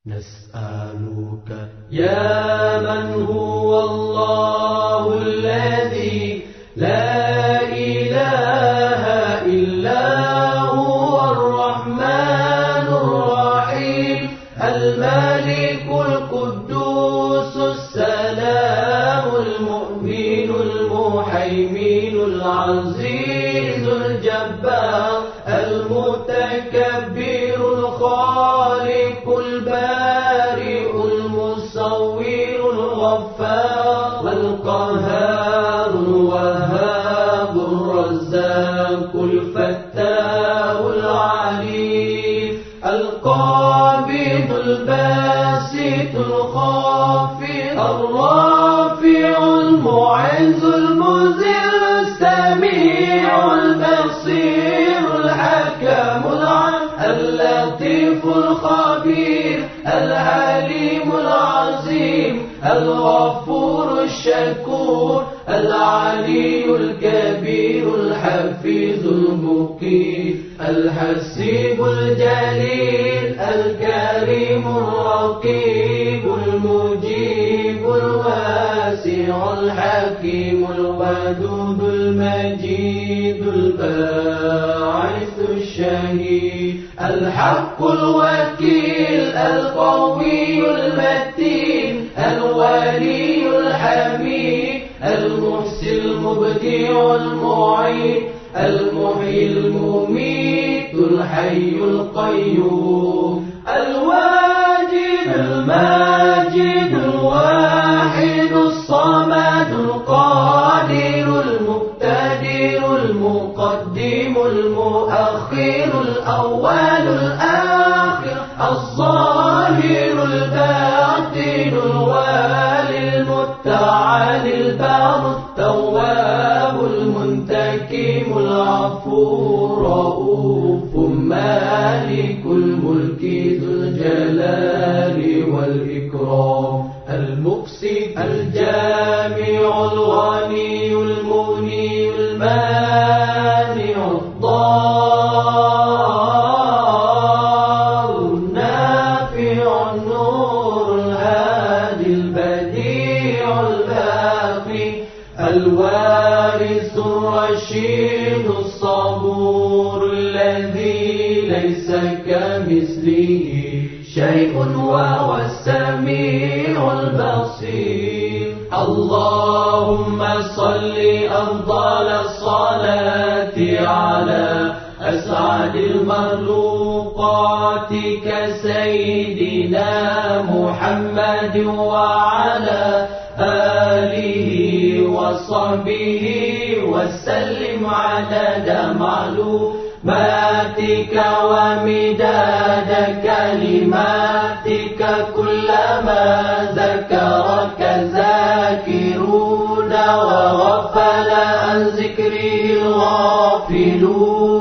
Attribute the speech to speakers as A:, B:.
A: نسألك يا من هو الله الذي لا إله إلا هو الرحمن الرحيم الملك القدوس السلام المؤمن المهيمن العزيز الجبار المتكبر الخالق البارئ المصور الغفار القهار الوهاب الرزاق الفتاح العليم القابض الباسط الخافض الرافع المعز المذل السميع البصير الحكم اللطيف الخبير العليم العظيم الغفور الشكور العلي الكبير الحفيظ المقيت الحسيب الجليل الكريم الرقيب المجيب الواسع الحكيم الودود المجيد الباعث الشهيد الحق الوكيل القوي المتين الولي الحميد المحسن المبدع المعين المحيي المميت الحي القيوم الواجد الماجد الواحد الصمد القادر المقتدر المقدم المؤخر الأول الآخر الظاهر الباطن الوالي المتعالي البار التواب المنتكم العفو الرؤوف مالك الملك ذو الجلال والإكرام المقسط الجامع الغني المغني المانع الضار النافع النور الهادي البديع الباقي الوارث الرشيد الصبور الذي ليس كمثله شيء وهو السميع البصير اللهم صل أفضل الصلاة على أسعد المخلوقات كسيدنا محمد وعلى آله وصحبه وسلم عدد معلوماتك ومداد كلماتك كلما ذكرك ذاكرون وغفل عن ذكره الغافلون